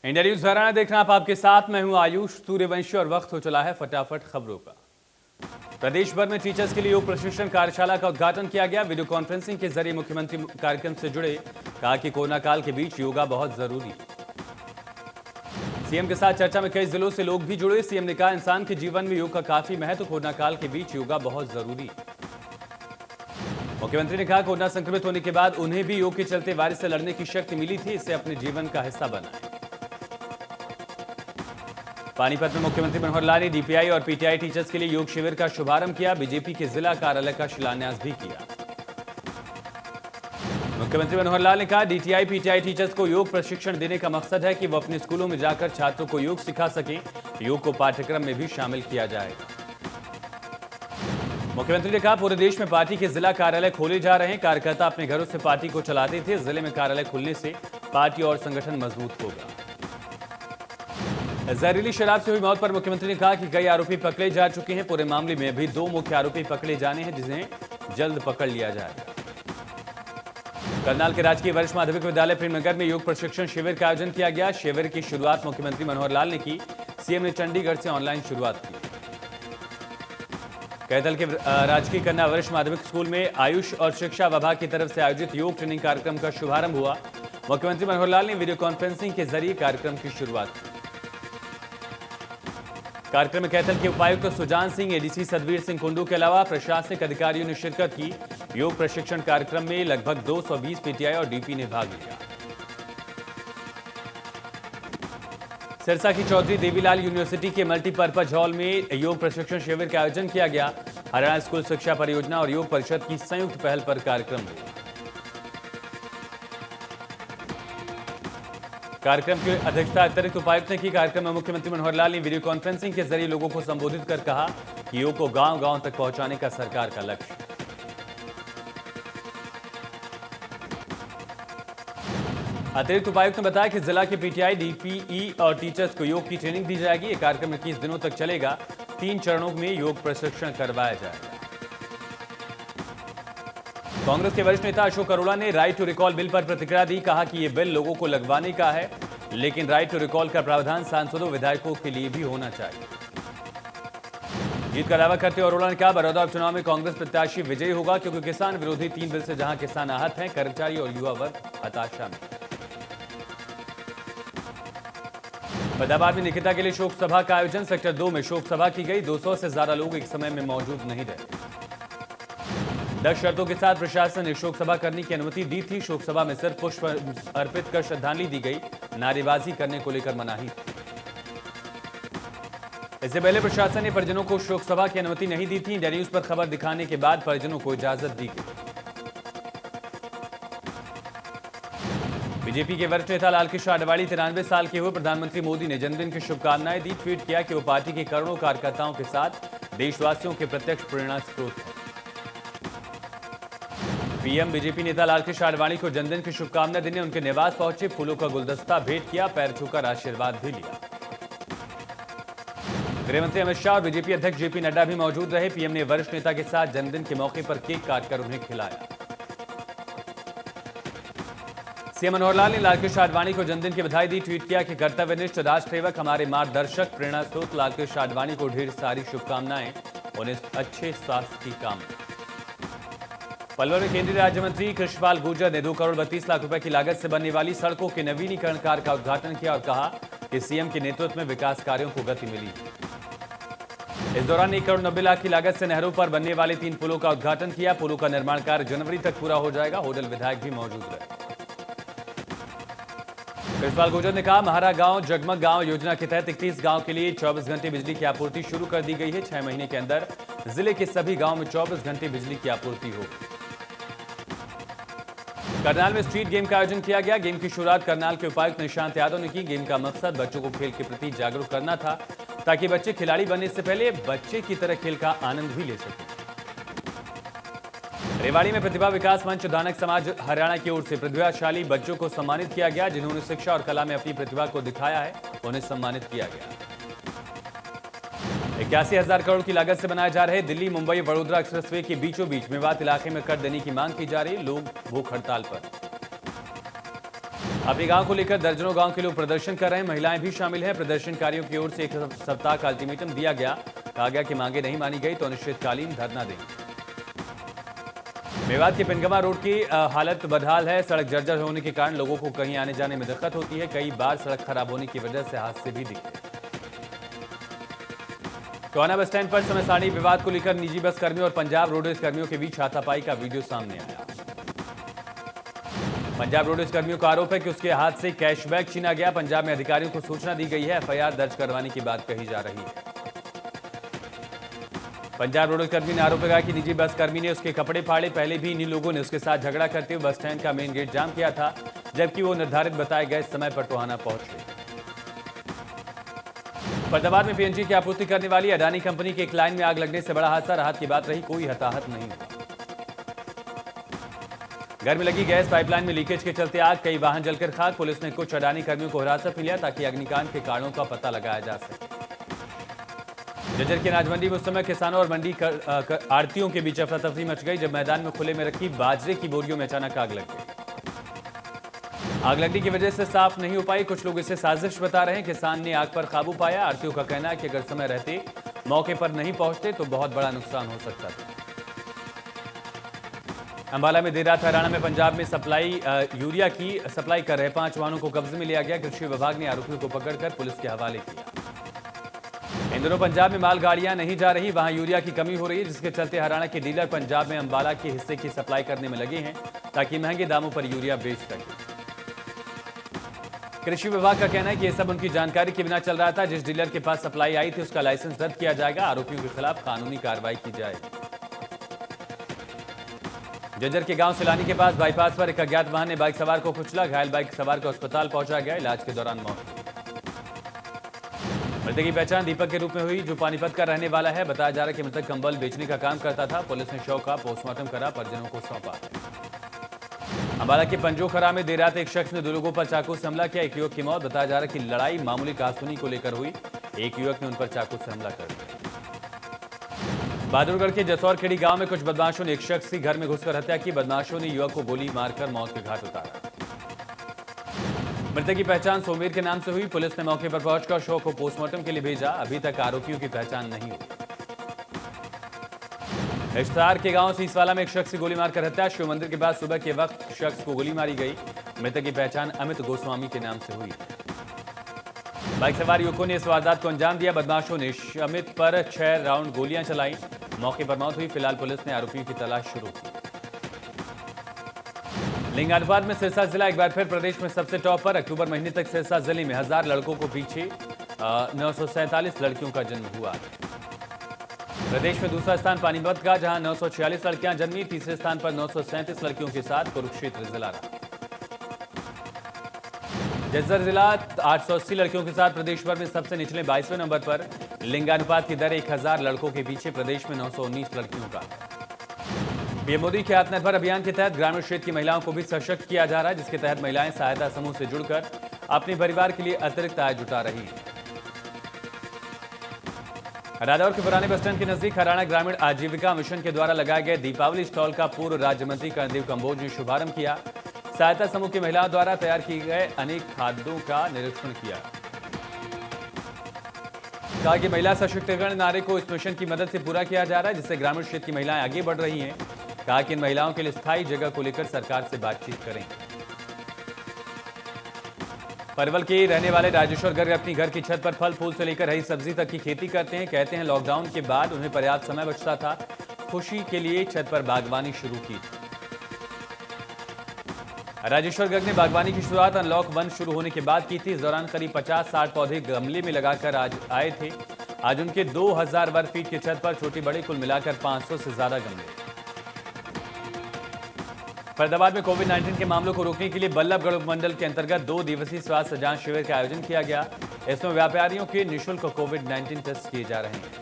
India news Haryana देखना आप आपके साथ। मैं हूं आयुष सूर्यवंशी और वक्त हो चला है फटाफट खबरों का। प्रदेश भर में टीचर्स के लिए योग प्रशिक्षण कार्यशाला का उद्घाटन किया गया। वीडियो कॉन्फ्रेंसिंग के जरिए मुख्यमंत्री कार्यक्रम से जुड़े, कहा कि कोरोना काल के बीच योगा बहुत जरूरी है। सीएम के साथ चर्चा में कई जिलों से लोग भी जुड़े। सीएम ने कहा, इंसान के जीवन में योग का काफी महत्व, कोरोना काल के बीच योगा बहुत जरूरी है। मुख्यमंत्री ने कहा, कोरोना संक्रमित होने के बाद उन्हें भी योग के चलते वायरस से लड़ने की शक्ति मिली थी। इसे अपने जीवन का हिस्सा बनाएं। पानीपत में मुख्यमंत्री मनोहर लाल ने डीपीआई और पीटीआई टीचर्स के लिए योग शिविर का शुभारंभ किया। बीजेपी के जिला कार्यालय का शिलान्यास भी किया। मुख्यमंत्री मनोहर लाल ने कहा, डीटीआई पीटीआई टीचर्स को योग प्रशिक्षण देने का मकसद है कि वो अपने स्कूलों में जाकर छात्रों को योग सिखा सकें। योग को पाठ्यक्रम में भी शामिल किया जाएगा। मुख्यमंत्री ने कहा, पूरे देश में पार्टी के जिला कार्यालय खोले जा रहे हैं। कार्यकर्ता अपने घरों से पार्टी को चलाते थे। जिले में कार्यालय खुलने से पार्टी और संगठन मजबूत होगा। जहरीली शराब से हुई मौत पर मुख्यमंत्री ने कहा कि कई आरोपी पकड़े जा चुके हैं। पूरे मामले में भी 2 मुख्य आरोपी पकड़े जाने हैं, जिन्हें जल्द पकड़ लिया जाएगा। करनाल के राजकीय वरिष्ठ माध्यमिक विद्यालय प्रेमनगर में योग प्रशिक्षण शिविर का आयोजन किया गया। शिविर की शुरुआत मुख्यमंत्री मनोहर लाल ने की। सीएम ने चंडीगढ़ से ऑनलाइन शुरुआत की। कैथल के राजकीय कन्या वरिष्ठ माध्यमिक स्कूल में आयुष और शिक्षा विभाग की तरफ से आयोजित योग ट्रेनिंग कार्यक्रम का शुभारंभ हुआ। मुख्यमंत्री मनोहर लाल ने वीडियो कॉन्फ्रेंसिंग के जरिए कार्यक्रम की शुरुआत की। कार्यक्रम में कैथल के उपायुक्त सुजान सिंह, एडीसी सतवीर सिंह कुंडू के अलावा प्रशासनिक अधिकारियों ने शिरकत की। योग प्रशिक्षण कार्यक्रम में लगभग 220 पीटीआई और डीपी ने भाग लिया। सिरसा की चौधरी देवीलाल यूनिवर्सिटी के मल्टीपर्पज हॉल में योग प्रशिक्षण शिविर का आयोजन किया गया। हरियाणा स्कूल शिक्षा परियोजना और योग परिषद की संयुक्त पहल पर कार्यक्रम हुआ। कार्यक्रम की अध्यक्षता अतिरिक्त उपायुक्त ने की। कार्यक्रम में मुख्यमंत्री मनोहर लाल ने वीडियो कॉन्फ्रेंसिंग के जरिए लोगों को संबोधित कर कहा कि योग को गांव-गांव तक पहुंचाने का सरकार का लक्ष्य। अतिरिक्त उपायुक्त ने बताया कि जिला के पीटीआई, डीपीई और टीचर्स को योग की ट्रेनिंग दी जाएगी। यह कार्यक्रम 21 दिनों तक चलेगा। 3 चरणों में योग प्रशिक्षण करवाया जाएगा। कांग्रेस के वरिष्ठ नेता अशोक अरोड़ा ने राइट टू रिकॉल बिल पर प्रतिक्रिया दी। कहा कि यह बिल लोगों को लगवाने का है, लेकिन राइट टू रिकॉल का प्रावधान सांसदों विधायकों के लिए भी होना चाहिए। जीत का दावा करते हुए अरोड़ा ने कहा, बड़ौदा उपचुनाव में कांग्रेस प्रत्याशी विजयी होगा, क्योंकि किसान विरोधी 3 बिल से जहां किसान आहत हैं, कर्मचारी और युवा वर्ग हताशा में। फैजाबाद में निकिता के लिए शोक सभा का आयोजन। सेक्टर 2 में शोक सभा की गई। 200 से ज्यादा लोग एक समय में मौजूद नहीं रहे। 10 शर्तों के साथ प्रशासन ने शोक सभा करने की अनुमति दी थी। शोक सभा में सिर्फ पुष्प अर्पित कर श्रद्धांजलि दी गई। नारेबाजी करने को लेकर मनाही थी। इससे पहले प्रशासन ने परिजनों को शोक सभा की अनुमति नहीं दी थी। इंडिया न्यूज पर खबर दिखाने के बाद परिजनों को इजाजत दी गई। बीजेपी के वरिष्ठ नेता लालकृष्ण आडवाणी 93 साल के हुए। प्रधानमंत्री मोदी ने जन्मदिन की शुभकामनाएं दी। ट्वीट किया कि वो पार्टी के करोड़ों कार्यकर्ताओं के साथ देशवासियों के प्रत्यक्ष प्रेरणा स्रोत हैं। पीएम बीजेपी नेता लालकृष्ण आडवाणी को जन्मदिन की शुभकामनाएं देने उनके निवास पहुंचे। फूलों का गुलदस्ता भेंट किया, पैर छूकर आशीर्वाद भी लिया। गृहमंत्री अमित शाह और बीजेपी अध्यक्ष जेपी नड्डा भी मौजूद रहे। पीएम ने वरिष्ठ नेता के साथ जन्मदिन के मौके पर केक काटकर उन्हें खिलाया। सीएम मनोहर लाल ने लालकृष्ण आडवाणी को जन्मदिन की बधाई दी। ट्वीट किया कि कर्तव्यनिष्ठ राष्ट्र सेवक, हमारे मार्गदर्शक, प्रेरणा स्रोत लालकृष्ण आडवाणी को ढेर सारी शुभकामनाएं। उन्हें अच्छे स्वास्थ्य की कामना। पलवल में केंद्रीय राज्य मंत्री कृष्णपाल गुर्जर ने 2 करोड़ 32 लाख रुपए की लागत से बनने वाली सड़कों के नवीनीकरण कार्य का उद्घाटन किया और कहा कि सीएम के नेतृत्व में विकास कार्यों को गति मिली। इस दौरान 1 करोड़ 90 लाख की लागत से नहरों पर बनने वाले 3 पुलों का उद्घाटन किया। पुलों का निर्माण कार्य जनवरी तक पूरा हो जाएगा। होडल विधायक भी मौजूद रहे। कृष्णपाल गुर्जर ने कहा, महारा गांव जगमग गांव योजना के तहत 31 गांव के लिए 24 घंटे बिजली की आपूर्ति शुरू कर दी गई है। 6 महीने के अंदर जिले के सभी गांव में 24 घंटे बिजली की आपूर्ति होगी। करनाल में स्ट्रीट गेम का आयोजन किया गया। गेम की शुरुआत करनाल के उपायुक्त निशांत यादव ने की। गेम का मकसद बच्चों को खेल के प्रति जागरूक करना था, ताकि बच्चे खिलाड़ी बनने से पहले बच्चे की तरह खेल का आनंद भी ले सकें। रेवाड़ी में प्रतिभा विकास मंच दानक समाज हरियाणा की ओर से प्रतिभाशाली बच्चों को सम्मानित किया गया। जिन्होंने शिक्षा और कला में अपनी प्रतिभा को दिखाया है, उन्हें सम्मानित किया गया। 81,000 करोड़ की लागत से बनाए जा रहे दिल्ली मुंबई वडोदरा एक्सप्रेसवे के बीचों बीच मेवात इलाके में कर देने की मांग की जा रही। लोग भूख हड़ताल पर। अपने गांव को लेकर दर्जनों गांव के लोग प्रदर्शन कर रहे हैं। महिलाएं भी शामिल हैं। प्रदर्शनकारियों की ओर से 1 सप्ताह का अल्टीमेटम दिया गया। कहा गया कि मांगे नहीं मानी गई तो अनिश्चितकालीन धरना देंगे। मेवात के पिनगमा रोड की हालत बदहाल है। सड़क जर्जर होने के कारण लोगों को कहीं आने जाने में दिक्कत होती है। कई बार सड़क खराब होने की वजह से हादसे भी दिखे। टोहाना बस स्टैंड पर समय सारणी विवाद को लेकर निजी बस कर्मियों और पंजाब रोडवेज कर्मियों के बीच हाथापाई का वीडियो सामने आया। पंजाब रोडवेज कर्मियों का आरोप है कि उसके हाथ से कैशबैक छीना गया। पंजाब में अधिकारियों को सूचना दी गई है। एफआईआर दर्ज करवाने की बात कही जा रही है। पंजाब रोडवेज कर्मी ने आरोप लगाया कि निजी बस कर्मी ने उसके कपड़े फाड़े। पहले भी इन्हीं लोगों ने उसके साथ झगड़ा करते हुए बस स्टैंड का मेन गेट जाम किया था, जबकि वो निर्धारित बताए गए समय पर टोहाना पहुंचे। फरीदाबाद में पीएनजी की आपूर्ति करने वाली अडानी कंपनी के एक लाइन में आग लगने से बड़ा हादसा। राहत की बात रही, कोई हताहत नहीं हुआ। घर में लगी गैस पाइपलाइन में लीकेज के चलते आग, कई वाहन जलकर खाक। पुलिस ने कुछ अडानी कर्मियों को हिरासत में लिया ताकि अग्निकांड के कारणों का पता लगाया जा सके। जज्जर की अनाज मंडी में उस समय किसानों और मंडी आड़तियों के बीच अफरा-तफरी मच गई जब मैदान में खुले में रखी बाजरे की बोरियों में अचानक आग लग गई। आग लगने की वजह से साफ नहीं हो पाई। कुछ लोग इसे साजिश बता रहे हैं। किसान ने आग पर काबू पाया। आड़तियों का कहना है कि अगर समय रहते मौके पर नहीं पहुंचते तो बहुत बड़ा नुकसान हो सकता था। अंबाला में देर रात हरियाणा में पंजाब में यूरिया की सप्लाई कर रहे 5 वाहनों को कब्जे में लिया गया। कृषि विभाग ने आरोपियों को पकड़कर पुलिस के हवाले किया। इन दिनों पंजाब में मालगाड़ियां नहीं जा रही, वहां यूरिया की कमी हो रही है, जिसके चलते हरियाणा के डीलर पंजाब में अंबाला के हिस्से की सप्लाई करने में लगे हैं ताकि महंगे दामों पर यूरिया बेच सके। कृषि विभाग का कहना है कि यह सब उनकी जानकारी के बिना चल रहा था। जिस डीलर के पास सप्लाई आई थी उसका लाइसेंस रद्द किया जाएगा। आरोपियों के खिलाफ कानूनी कार्रवाई की जाएगी। जज्जर के गांव सिलानी के पास बाईपास पर एक अज्ञात वाहन ने बाइक सवार को कुचला। घायल बाइक सवार को अस्पताल पहुंचाया गया। इलाज के दौरान मौत हुई। मृतक की पहचान दीपक के रूप में हुई, जो पानीपत का रहने वाला है। बताया जा रहा है कि मृतक कंबल बेचने का काम करता था। पुलिस ने शव का पोस्टमार्टम करा, परिजनों को सौंपा। अंबाला के पंजोखरा में देर रात एक शख्स ने 2 लोगों पर चाकू से हमला किया। एक युवक की मौत। बताया जा रहा है कि लड़ाई मामूली कहासुनी को लेकर हुई। एक युवक ने उन पर चाकू से हमला कर दिया। बहादुरगढ़ के जसौर खेड़ी गांव में कुछ बदमाशों ने एक शख्स की घर में घुसकर हत्या की। बदमाशों ने युवक को गोली मारकर मौत के घाट उतारा। मृतक की पहचान सोमेर के नाम से हुई। पुलिस ने मौके पर पहुंचकर शव को पोस्टमार्टम के लिए भेजा। अभी तक आरोपियों की पहचान नहीं हुई। इश्तार के गांव सीसवाला में एक शख्स की गोली मारकर हत्या। शिव मंदिर के पास सुबह के वक्त शख्स को गोली मारी गई। मृतक की पहचान अमित गोस्वामी के नाम से हुई। बाइक सवार युवकों ने इस वारदात को अंजाम दिया। बदमाशों ने अमित पर 6 राउंड गोलियां चलाई। मौके पर मौत हुई। फिलहाल पुलिस ने आरोपियों की तलाश शुरू की। लिंगानुपात में सिरसा जिला एक बार फिर प्रदेश में सबसे टॉप पर। अक्टूबर महीने तक सिरसा जिले में 1000 लड़कों को पीछे 947 लड़कियों का जन्म हुआ। प्रदेश में दूसरा स्थान पानीपत का, जहां 946 लड़कियां जन्मी। तीसरे स्थान पर 937 लड़कियों के साथ कुरुक्षेत्र जिला रहा। जज्जर जिला 880 लड़कियों के साथ प्रदेश भर में सबसे निचले 22वें नंबर पर। लिंगानुपात की दर 1000 लड़कों के पीछे प्रदेश में 919 लड़कियों का। पीएम मोदी के आत्मनिर्भर अभियान के तहत ग्रामीण क्षेत्र की महिलाओं को भी सशक्त किया जा रहा है, जिसके तहत महिलाएं सहायता समूह से जुड़कर अपने परिवार के लिए अतिरिक्त आय जुटा रही हैं। रादौर के पुराने बस स्टैंड के नजदीक हरियाणा ग्रामीण आजीविका मिशन के द्वारा लगाए गए दीपावली स्टॉल का पूर्व राज्य मंत्री कर्णदेव कंबोज ने शुभारंभ किया। सहायता समूह की महिलाओं द्वारा तैयार किए गए अनेक खाद्यों का निरीक्षण किया। कहा कि महिला सशक्तिकरण नारे को इस मिशन की मदद से पूरा किया जा रहा है, जिससे ग्रामीण क्षेत्र की महिलाएं आगे बढ़ रही हैं। कहा कि इन महिलाओं के लिए स्थायी जगह को लेकर सरकार से बातचीत करें। परवल के रहने वाले राजेश्वर गर्ग अपनी घर की छत पर फल फूल से लेकर हरी सब्जी तक की खेती करते हैं। कहते हैं लॉकडाउन के बाद उन्हें पर्याप्त समय बचता था। खुशी के लिए छत पर बागवानी शुरू की। राजेश्वर गर्ग ने बागवानी की शुरुआत अनलॉक 1 शुरू होने के बाद की थी। इस दौरान करीब 50-60 पौधे गमले में लगाकर आज आए थे। आज उनके 2000 वर्ग फीट की छत पर छोटे बड़े कुल मिलाकर 500 से ज्यादा गमले। फरीदाबाद में कोविड-19 के मामलों को रोकने के लिए बल्लभगढ़ उपमंडल के अंतर्गत 2 दिवसीय स्वास्थ्य जांच शिविर का आयोजन किया गया। इसमें व्यापारियों के निःशुल्क कोविड-19 टेस्ट किए जा रहे हैं।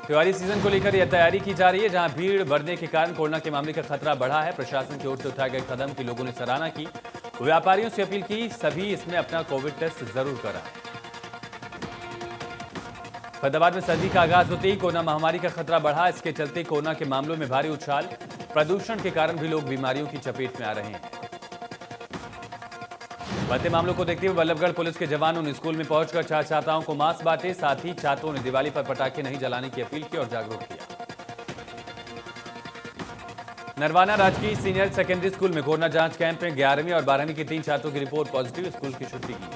त्योहारी सीजन को लेकर यह तैयारी की जा रही है, जहां भीड़ बढ़ने के कारण कोरोना के मामले का खतरा बढ़ा है। प्रशासन की ओर से उठाए गए कदम की लोगों ने सराहना की। व्यापारियों से अपील की सभी इसमें अपना कोविड टेस्ट जरूर कराएं। फरीदाबाद में सर्दी का आगाज होते ही कोरोना महामारी का खतरा बढ़ा। इसके चलते कोरोना के मामलों में भारी उछाल। प्रदूषण के कारण भी लोग बीमारियों की चपेट में आ रहे हैं। बढ़ते मामलों को देखते हुए बल्लभगढ़ पुलिस के जवानों ने स्कूल में पहुंचकर छात्राओं को मास्क बांटे। साथ ही छात्रों ने दिवाली पर पटाखे नहीं जलाने की अपील की और जागरूक किया। नरवाना राजकीय सीनियर सेकेंडरी स्कूल में कोरोना जांच कैंप में 11वीं और 12वीं के 3 छात्रों की रिपोर्ट पॉजिटिव। स्कूल की छुट्टी की।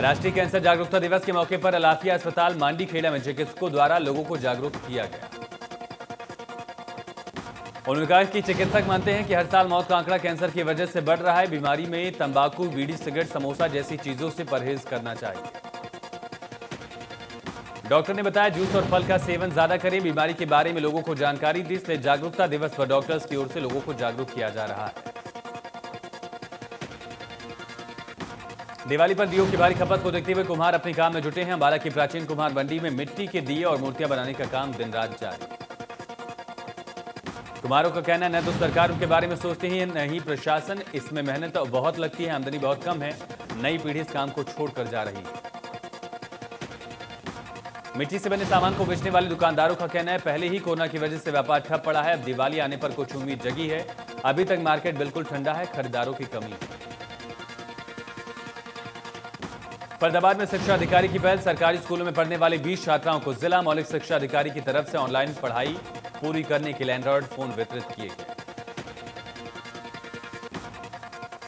राष्ट्रीय कैंसर जागरूकता दिवस के मौके पर अलाफिया अस्पताल मांडी खेड़ा में चिकित्सकों द्वारा लोगों को जागरूक किया गया। उन्होंने कहा कि चिकित्सक मानते हैं कि हर साल मौत का आंकड़ा कैंसर की वजह से बढ़ रहा है। बीमारी में तंबाकू, बीड़ी, सिगरेट, समोसा जैसी चीजों से परहेज करना चाहिए। डॉक्टर ने बताया जूस और फल का सेवन ज्यादा करें। बीमारी के बारे में लोगों को जानकारी दी, इसलिए जागरूकता दिवस पर डॉक्टर्स की ओर से लोगों को जागरूक किया जा रहा है। दिवाली पर दियों की भारी खपत को देखते हुए कुम्हार अपने काम में जुटे हैं। अम्बाला की प्राचीन कुम्हार मंडी में मिट्टी के दिए और मूर्तियां बनाने का काम दिन रात जारी। कुम्हारों का कहना है न तो सरकार उनके बारे में सोचती है, न ही प्रशासन। इसमें मेहनत बहुत लगती है, आमदनी बहुत कम है। नई पीढ़ी इस काम को छोड़कर जा रही है। मिट्टी से बने सामान को बेचने वाले दुकानदारों का कहना है पहले ही कोरोना की वजह से व्यापार ठप पड़ा है। अब दिवाली आने पर कुछ उम्मीद जगी है। अभी तक मार्केट बिल्कुल ठंडा है, खरीदारों की कमी है। फरीदाबाद में शिक्षा अधिकारी की पहल। सरकारी स्कूलों में पढ़ने वाले 20 छात्राओं को जिला मौलिक शिक्षा अधिकारी की तरफ से ऑनलाइन पढ़ाई पूरी करने के लिए एंड्रॉयड फोन वितरित किए गए।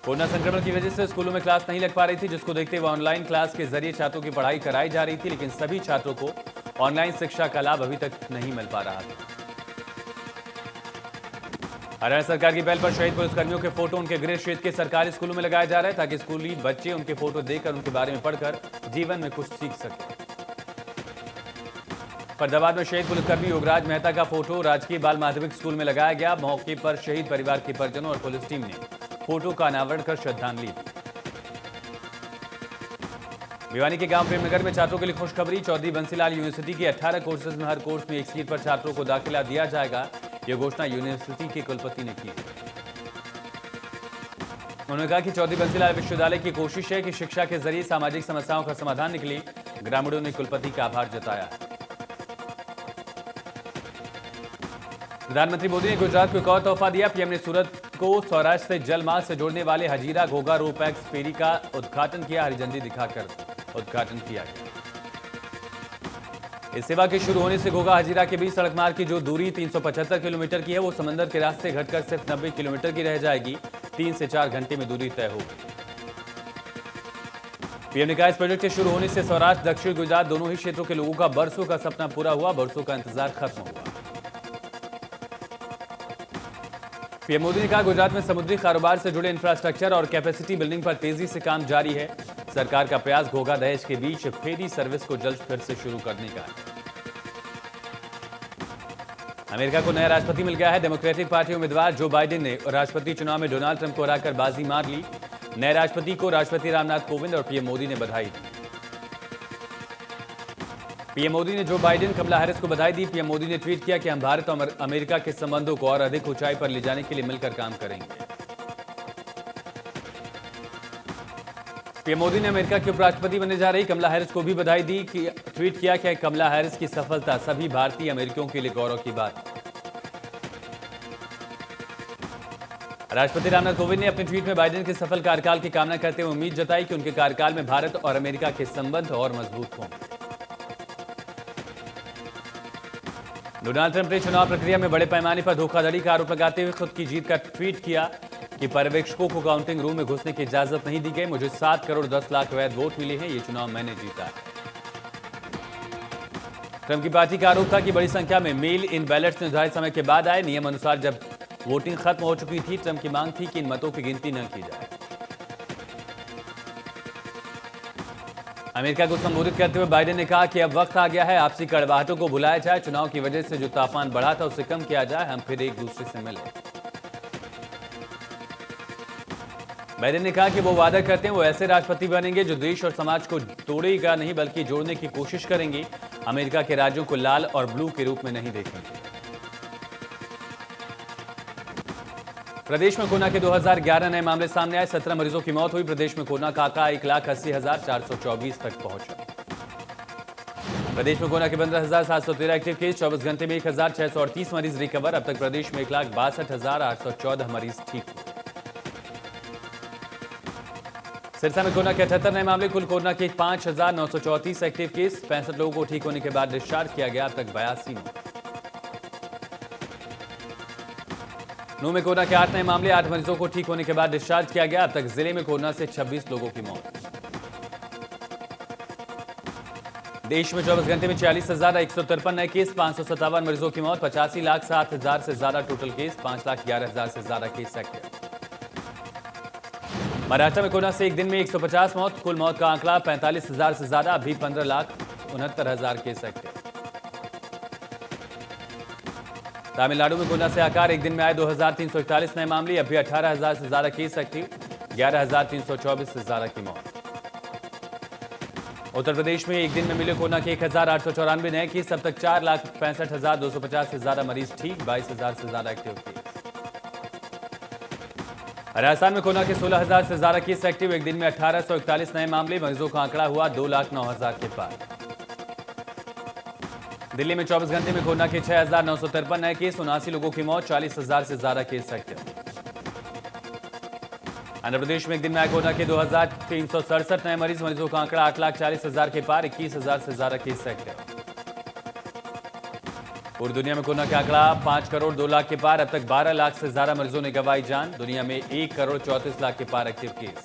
कोरोना संक्रमण की वजह से स्कूलों में क्लास नहीं लग पा रही थी, जिसको देखते हुए ऑनलाइन क्लास के जरिए छात्रों की पढ़ाई कराई जा रही थी, लेकिन सभी छात्रों को ऑनलाइन शिक्षा का लाभ अभी तक नहीं मिल पा रहा था। हरियाणा सरकार की पहल पर शहीद पुलिसकर्मियों के फोटो उनके गृह क्षेत्र के सरकारी स्कूलों में लगाए जा रहे हैं, ताकि स्कूली बच्चे उनके फोटो देखकर उनके बारे में पढ़कर जीवन में कुछ सीख सके। फरीदाबाद में शहीद पुलिसकर्मी योगराज मेहता का फोटो राजकीय बाल माध्यमिक स्कूल में लगाया गया। मौके पर शहीद परिवार के परिजनों और पुलिस टीम ने फोटो का अनावरण कर श्रद्धांजलि दी। भिवानी के गांव प्रेमनगर में छात्रों के लिए खुशखबरी। चौधरी बंसीलाल यूनिवर्सिटी के 18 कोर्सेज में हर कोर्स में एक सीट पर छात्रों को दाखिला दिया जाएगा। यह घोषणा यूनिवर्सिटी के कुलपति ने की। उन्होंने कहा कि चौधरी बंसीलाल विश्वविद्यालय की कोशिश है कि शिक्षा के जरिए सामाजिक समस्याओं का समाधान निकले। ग्रामीणों ने कुलपति का आभार जताया। प्रधानमंत्री मोदी ने गुजरात को एक और तोहफा दिया। पीएम ने सूरत को सौराष्ट्र से जल मार्ग से जोड़ने वाले हजीरा घोघा रोपैक्स फेरी का उद्घाटन किया। हरी झंडी दिखाकर उद्घाटन किया गया। इस सेवा के शुरू होने से घोघा हजीरा के बीच सड़क मार्ग की जो दूरी 375 किलोमीटर की है, वो समंदर के रास्ते घटकर सिर्फ 90 किलोमीटर की रह जाएगी। 3 से 4 घंटे में दूरी तय होगी। पीएम ने कहा इस प्रोजेक्ट के शुरू होने से सौराष्ट्र, दक्षिण गुजरात दोनों ही क्षेत्रों के लोगों का बरसों का सपना पूरा हुआ। बरसों का इंतजार खत्म हुआ। पीएम मोदी ने कहा गुजरात में समुद्री कारोबार से जुड़े इंफ्रास्ट्रक्चर और कैपेसिटी बिल्डिंग पर तेजी से काम जारी है। सरकार का प्रयास घोघा दहेज के बीच फेरी सर्विस को जल्द फिर से शुरू करने का है। अमेरिका को नया राष्ट्रपति मिल गया है। डेमोक्रेटिक पार्टी उम्मीदवार जो बाइडेन ने राष्ट्रपति चुनाव में डोनाल्ड ट्रंप को हराकर बाजी मार ली। नए राष्ट्रपति को राष्ट्रपति रामनाथ कोविंद और पीएम मोदी ने बधाई दी। पीएम मोदी ने जो बाइडेन, कमला हैरिस को बधाई दी। पीएम मोदी ने ट्वीट किया कि हम भारत और अमेरिका के संबंधों को और अधिक ऊंचाई पर ले जाने के लिए मिलकर काम करेंगे। पीएम मोदी ने अमेरिका के उपराष्ट्रपति बनने जा रही कमला हैरिस को भी बधाई दी। ट्वीट किया कि कमला हैरिस की सफलता सभी भारतीय अमेरिकियों के लिए गौरव की बात है। राष्ट्रपति रामनाथ कोविंद ने अपने ट्वीट में बाइडेन के सफल कार्यकाल की कामना करते हुए उम्मीद जताई कि उनके कार्यकाल में भारत और अमेरिका के संबंध और मजबूत होंगे। डोनाल्ड ट्रंप ने चुनाव प्रक्रिया में बड़े पैमाने पर धोखाधड़ी का आरोप लगाते हुए खुद की जीत का ट्वीट किया कि पर्यवेक्षकों को काउंटिंग रूम में घुसने की इजाजत नहीं दी गई। मुझे 7 करोड़ 10 लाख अवैध वोट मिले हैं। ये चुनाव मैंने जीता है। ट्रंप की पार्टी का आरोप था कि बड़ी संख्या में मेल इन बैलेट्स निर्धारित समय के बाद आए। नियम अनुसार जब वोटिंग खत्म हो चुकी थी, ट्रंप की मांग थी कि इन मतों की गिनती न की जाए। अमेरिका को संबोधित करते हुए बाइडेन ने कहा कि अब वक्त आ गया है आपसी कड़वाहटों को भुलाया जाए। चुनाव की वजह से जो तापमान बढ़ा था उसे कम किया जाए। हम फिर एक दूसरे से मिले। बाइडेन ने कहा कि वो वादा करते हैं वो ऐसे राष्ट्रपति बनेंगे जो देश और समाज को तोड़ेगा नहीं बल्कि जोड़ने की कोशिश करेंगे। अमेरिका के राज्यों को लाल और ब्लू के रूप में नहीं देखेंगे। प्रदेश में कोरोना के 2011 नए मामले सामने आए। 17 मरीजों की मौत हुई। प्रदेश में कोरोना का आंकड़ा 1,80,424 तक पहुंचा। प्रदेश में कोरोना के 15,713 एक्टिव केस, 24 घंटे में 1,638 मरीज रिकवर। अब तक प्रदेश में 1,62,814 मरीज ठीक हुए। सिरसा में कोरोना के 78 नए मामले, कुल कोरोना के 5,934 एक्टिव केस, 65 लोगों को ठीक होने के बाद डिस्चार्ज किया गया। अब तक 82 मौत। नूंह में कोरोना के 8 नए मामले, 8 मरीजों को ठीक होने के बाद डिस्चार्ज किया गया। अब तक जिले में कोरोना से 26 लोगों की मौत। देश में 24 घंटे में 46,153 नए केस, 557 मरीजों की मौत, 85,07,000 से ज्यादा टोटल केस, 5,11,000 से ज्यादा केस एक्टिव। महाराष्ट्र में कोरोना से एक दिन में 150 मौत, कुल मौत का आंकड़ा 45,000 से ज्यादा, अभी 15,69,000 केस एक्टिव। तमिलनाडु में कोरोना से आकार, एक दिन में आए 2,341 नए मामले, अभी 18,000 से ज्यादा केस एक्टिव, 11,324 से ज्यादा की मौत। उत्तर प्रदेश में एक दिन में मिले कोरोना के 1,894 नए केस, अब तक 4,65,250 से ज्यादा मरीज ठीक, 22,000 से ज्यादा एक्टिव केस। राजस्थान में कोरोना के 16,000 से ज्यादा केस एक्टिव, एक दिन में 1,841 नए मामले, मरीजों का आंकड़ा हुआ 2,09,000 के पार। दिल्ली में 24 घंटे में कोरोना के 6,953 नए केस, 79 लोगों की मौत, 40,000 से ज्यादा केस एक्टिव। आंध्र प्रदेश में एक दिन में आए कोरोना के 2,367 नए मरीज, मरीजों का आंकड़ा 8,40,000 के पार, 21,000 से ज्यादा केस एक्टिव। पूरी दुनिया में कोरोना का आंकड़ा 5 करोड़ 2 लाख के पार, अब तक 12 लाख से ज्यादा मरीजों ने गंवाई जान। दुनिया में 1 करोड़ 34 लाख के पार एक्टिव केस।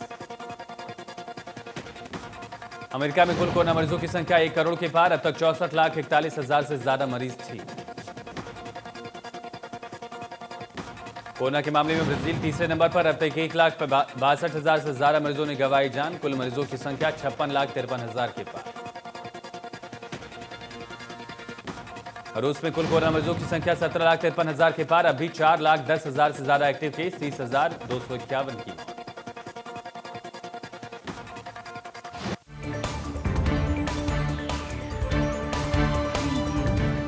अमेरिका में कुल कोरोना मरीजों की संख्या 1 करोड़ के पार, अब तक 64,41,000 से ज्यादा मरीज ठीक। कोरोना के मामले में ब्राजील तीसरे नंबर पर, अब तक 1,62,000 से ज्यादा मरीजों ने गंवाई जान। कुल मरीजों की संख्या 56,53,000 के पार। रूस में कुल कोरोना मरीजों की संख्या 17,53,000 के पार, अभी 4,10,000 से ज्यादा एक्टिव केस, 30,251 की।